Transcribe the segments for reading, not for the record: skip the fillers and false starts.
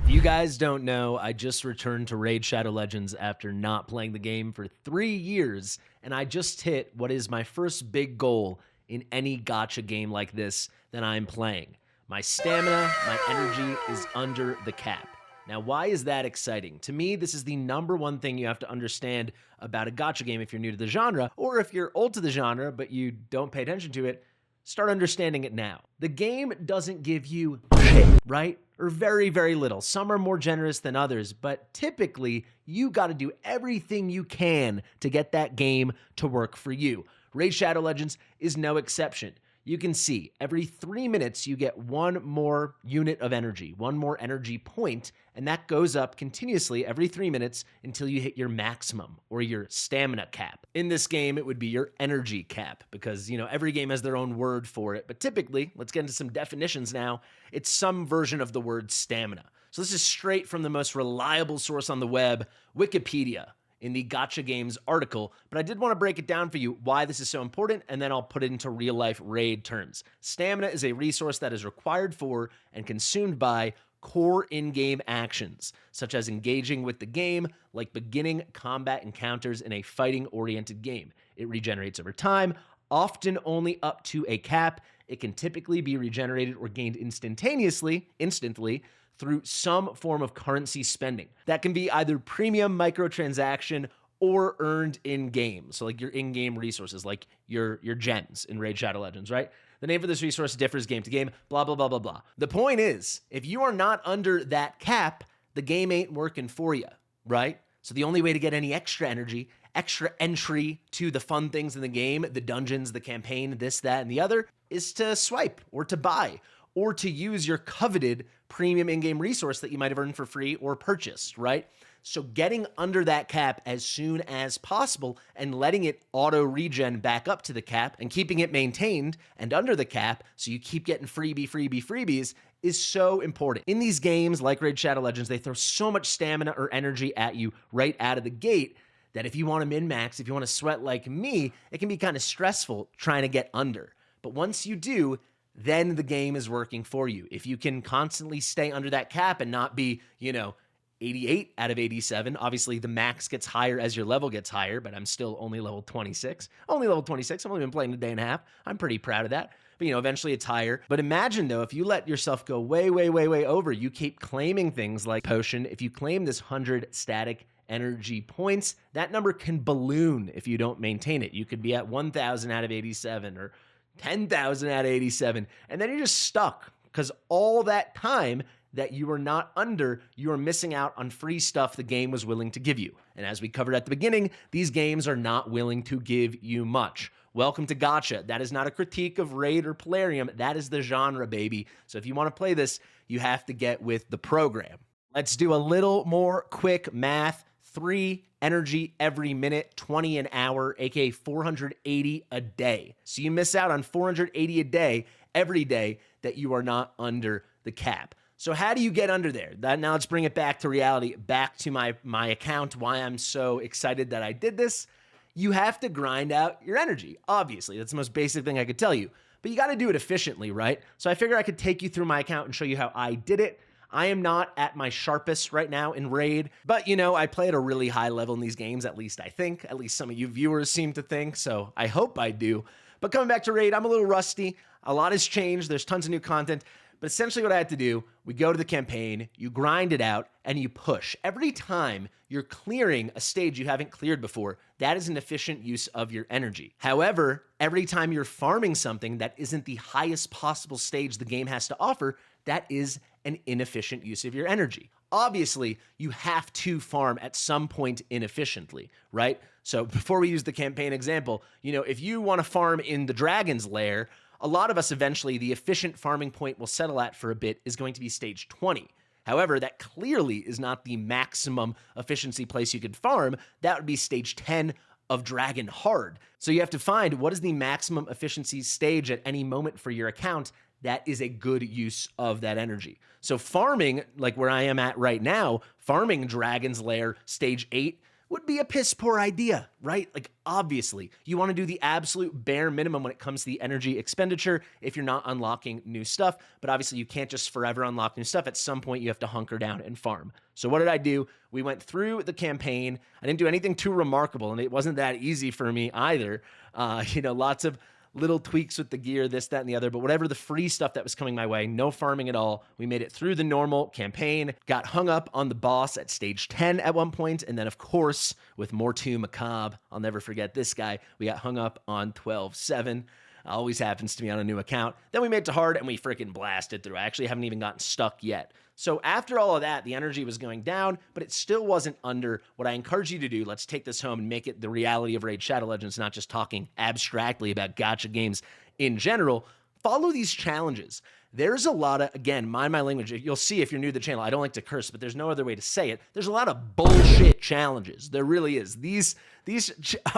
You guys don't know, I just returned to Raid Shadow Legends after not playing the game for 3 years, and I just hit what is my first big goal in any gacha game like this that I'm playing. My stamina, my energy is under the cap. Now, why is that exciting? To me, this is the number one thing you have to understand about a gacha game if you're new to the genre, or if you're old to the genre but you don't pay attention to it, start understanding it now. The game doesn't give you shit, right? Or very, very little. Some are more generous than others, but typically you got to do everything you can to get that game to work for you. Raid Shadow Legends is no exception. You can see every 3 minutes you get one more unit of energy, one more energy point, and that goes up continuously every 3 minutes until you hit your maximum or your stamina cap. In this game, it would be your energy cap because, every game has their own word for it, but typically, let's get into some definitions now, it's some version of the word stamina. So this is straight from the most reliable source on the web, Wikipedia, in the Gacha Games article, but I did want to break it down for you why this is so important, and then I'll put it into real-life raid terms. Stamina is a resource that is required for and consumed by core in-game actions, such as engaging with the game, like beginning combat encounters in a fighting-oriented game. It regenerates over time, often only up to a cap. It can typically be regenerated or gained instantly, through some form of currency spending. That can be either premium microtransaction or earned in-game. So like your in-game resources, like your gems in Raid Shadow Legends, right? The name for this resource differs game to game, blah, blah, blah, blah, blah. The point is, if you are not under that cap, the game ain't working for you, right? So the only way to get any extra energy, extra entry to the fun things in the game, the dungeons, the campaign, this, that, and the other, is to swipe or to buy or to use your coveted premium in-game resource that you might have earned for free or purchased, right? So getting under that cap as soon as possible and letting it auto-regen back up to the cap and keeping it maintained and under the cap so you keep getting freebies is so important. In these games like Raid Shadow Legends, they throw so much stamina or energy at you right out of the gate that if you want to min-max, if you want to sweat like me, it can be kind of stressful trying to get under. But once you do, then the game is working for you. If you can constantly stay under that cap and not be, 88 out of 87, obviously the max gets higher as your level gets higher, but I'm still only level 26. Only level 26, I've only been playing a day and a half. I'm pretty proud of that. But, eventually it's higher. But imagine, though, if you let yourself go way, way, way, way over, you keep claiming things like potion. If you claim this 100 static energy points, that number can balloon if you don't maintain it. You could be at 1,000 out of 87 or 10,000 out of 87, and then you're just stuck because all that time that you are not under, you are missing out on free stuff the game was willing to give you. And as we covered at the beginning, these games are not willing to give you much. Welcome to Gacha. That is not a critique of Raid or Polarium. That is the genre, baby. So if you want to play this, you have to get with the program. Let's do a little more quick math. 3 energy every minute, 20 an hour, aka 480 a day. So you miss out on 480 a day every day that you are not under the cap. So how do you get under there? Now let's bring it back to reality, back to my account, why I'm so excited that I did this. You have to grind out your energy, obviously. That's the most basic thing I could tell you. But you got to do it efficiently, right? So I figure I could take you through my account and show you how I did it. I am not at my sharpest right now in Raid, but I play at a really high level in these games, at least I think. At least some of you viewers seem to think, so I hope I do. But coming back to Raid, I'm a little rusty. A lot has changed. There's tons of new content. But essentially what I had to do, we go to the campaign, you grind it out, and you push. Every time you're clearing a stage you haven't cleared before, that is an efficient use of your energy. However, every time you're farming something that isn't the highest possible stage the game has to offer, that is an inefficient use of your energy. Obviously, you have to farm at some point inefficiently, right? So before we use the campaign example, if you want to farm in the Dragon's Lair, a lot of us eventually, the efficient farming point we'll settle at for a bit is going to be stage 20. However, that clearly is not the maximum efficiency place you could farm. That would be stage 10 of Dragon Hard. So you have to find what is the maximum efficiency stage at any moment for your account that is a good use of that energy. So farming, like where I am at right now, farming Dragon's Lair stage 8 would be a piss poor idea, right? Like, obviously, you want to do the absolute bare minimum when it comes to the energy expenditure if you're not unlocking new stuff. But obviously, you can't just forever unlock new stuff. At some point, you have to hunker down and farm. So what did I do? We went through the campaign. I didn't do anything too remarkable, and it wasn't that easy for me either. Lots of little tweaks with the gear, this, that, and the other, but whatever the free stuff that was coming my way, no farming at all. We made it through the normal campaign, got hung up on the boss at stage 10 at one point, and then of course, with Mortu Macabre, I'll never forget this guy, we got hung up on 12-7. Always happens to me on a new account. Then we made it to hard and we freaking blasted through. I actually haven't even gotten stuck yet. So after all of that, the energy was going down, but it still wasn't under. What I encourage you to do, let's take this home and make it the reality of Raid Shadow Legends, not just talking abstractly about gacha games in general. Follow these challenges. There's a lot of, again, mind my language. You'll see if you're new to the channel, I don't like to curse, but there's no other way to say it. There's a lot of bullshit challenges. There really is. These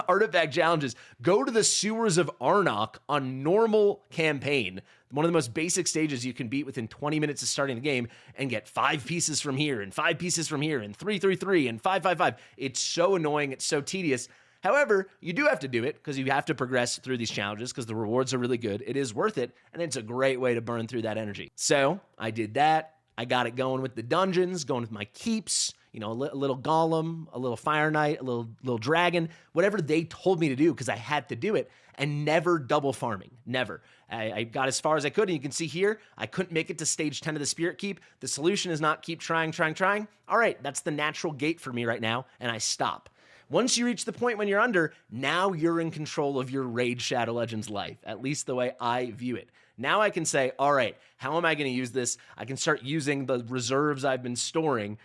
artifact challenges, go to the sewers of Arnok on normal campaign, one of the most basic stages you can beat within 20 minutes of starting the game, and get 5 pieces from here and 5 pieces from here and 3, 3, 3 and 5, 5, 5. It's so annoying. It's so tedious. However, you do have to do it because you have to progress through these challenges because the rewards are really good. It is worth it, and it's a great way to burn through that energy. So I did that. I got it going with the dungeons, going with my keeps, a little golem, a little fire knight, a little dragon, whatever they told me to do because I had to do it, and never double farming, never. I got as far as I could, and you can see here, I couldn't make it to stage 10 of the Spirit Keep. The solution is not keep trying. All right, that's the natural gate for me right now, and I stop. Once you reach the point when you're under, now you're in control of your Raid Shadow Legends life, at least the way I view it. Now I can say, all right, how am I going to use this? I can start using the reserves I've been storing,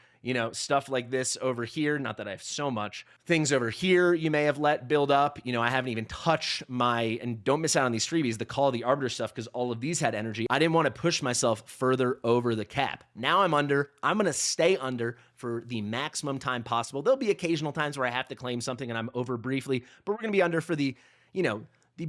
stuff like this over here. Not that I have so much. Things over here you may have let build up. I haven't even touched and don't miss out on these freebies, the Call of the Arbiter stuff, because all of these had energy. I didn't want to push myself further over the cap. Now I'm under. I'm going to stay under for the maximum time possible. There'll be occasional times where I have to claim something and I'm over briefly, but we're going to be under for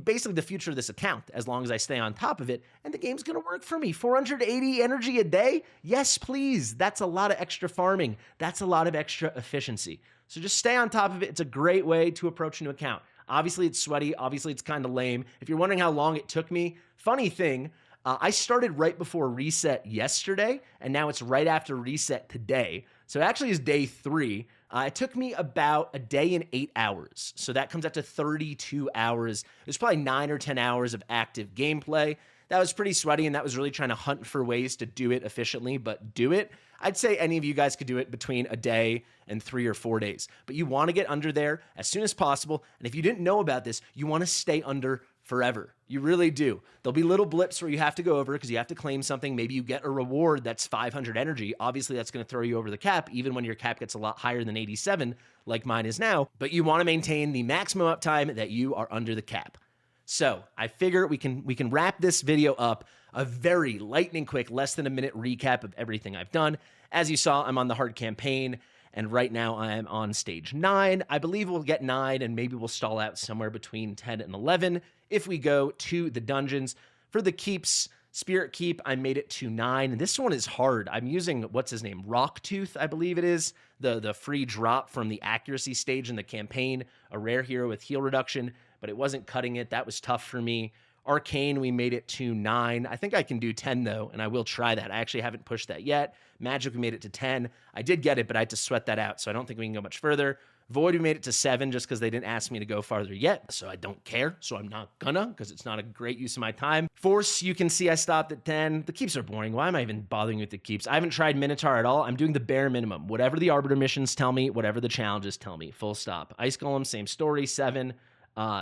basically the future of this account, as long as I stay on top of it, and the game's gonna work for me. 480 energy a day? Yes, please. That's a lot of extra farming. That's a lot of extra efficiency. So just stay on top of it. It's a great way to approach a new account. Obviously, it's sweaty. Obviously, it's kind of lame. If you're wondering how long it took me, funny thing, I started right before reset yesterday, and now it's right after reset today. So it actually is day 3. It took me about a day and 8 hours. So that comes out to 32 hours. It was probably 9 or 10 hours of active gameplay. That was pretty sweaty, and that was really trying to hunt for ways to do it efficiently, but do it. I'd say any of you guys could do it between a day and 3 or 4 days. But you want to get under there as soon as possible. And if you didn't know about this, you want to stay under forever. You really do. There'll be little blips where you have to go over because you have to claim something. Maybe you get a reward that's 500 energy. Obviously, that's going to throw you over the cap, even when your cap gets a lot higher than 87, like mine is now. But you want to maintain the maximum uptime that you are under the cap. So I figure we can wrap this video up. A very lightning quick, less than a minute recap of everything I've done. As you saw, I'm on the hard campaign, and right now I am on stage 9. I believe we'll get 9, and maybe we'll stall out somewhere between 10 and 11 if we go to the dungeons. For the keeps, Spirit Keep, I made it to 9, and this one is hard. I'm using, what's his name, Rocktooth, I believe it is, the free drop from the accuracy stage in the campaign, a rare hero with heal reduction, but it wasn't cutting it. That was tough for me. Arcane, we made it to 9. I think I can do 10, though, and I will try that. I actually haven't pushed that yet. Magic, we made it to 10. I did get it, but I had to sweat that out, so I don't think we can go much further. Void, we made it to 7 just because they didn't ask me to go farther yet, so I don't care, so I'm not gonna because it's not a great use of my time. Force, you can see I stopped at 10. The keeps are boring. Why am I even bothering with the keeps? I haven't tried Minotaur at all. I'm doing the bare minimum. Whatever the Arbiter missions tell me, whatever the challenges tell me, full stop. Ice Golem, same story, 7.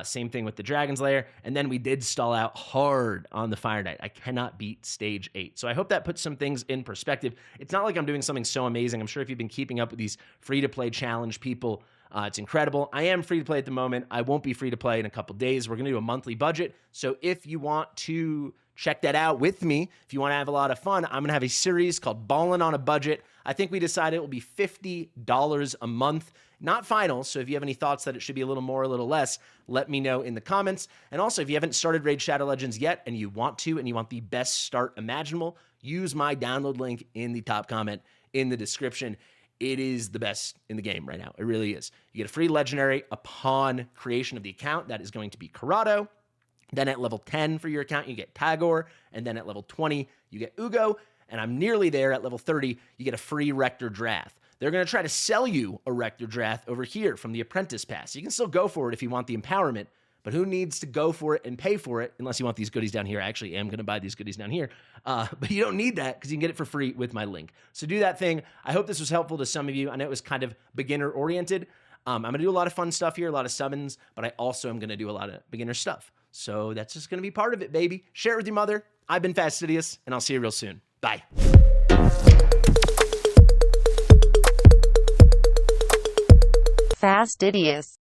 Same thing with the Dragon's Lair. And then we did stall out hard on the Fire Knight. I cannot beat stage 8. So I hope that puts some things in perspective. It's not like I'm doing something so amazing. I'm sure if you've been keeping up with these free-to-play challenge people, it's incredible. I am free-to-play at the moment. I won't be free-to-play in a couple days. We're going to do a monthly budget. So if you want to check that out with me, if you want to have a lot of fun, I'm going to have a series called Ballin' on a Budget. I think we decided it will be $50 a month. Not final, so if you have any thoughts that it should be a little more or a little less, let me know in the comments. And also, if you haven't started Raid Shadow Legends yet and you want to, and you want the best start imaginable, use my download link in the top comment in the description. it is the best in the game right now. It really is. You get a free legendary upon creation of the account. That is going to be Corrado. Then at level 10 for your account, you get Tagoar. And then at level 20, you get Uugo. And I'm nearly there at level 30, you get a free Rector Drath. They're going to try to sell you a Rector Drath over here from the Apprentice Pass. You can still go for it if you want the empowerment, but who needs to go for it and pay for it unless you want these goodies down here? I actually am going to buy these goodies down here, but you don't need that because you can get it for free with my link. So do that thing. I hope this was helpful to some of you. I know it was kind of beginner-oriented. I'm going to do a lot of fun stuff here, a lot of summons, but I also am going to do a lot of beginner stuff. So that's just going to be part of it, baby. Share it with your mother. I've been Fastidious, and I'll see you real soon. Bye. Fastidious.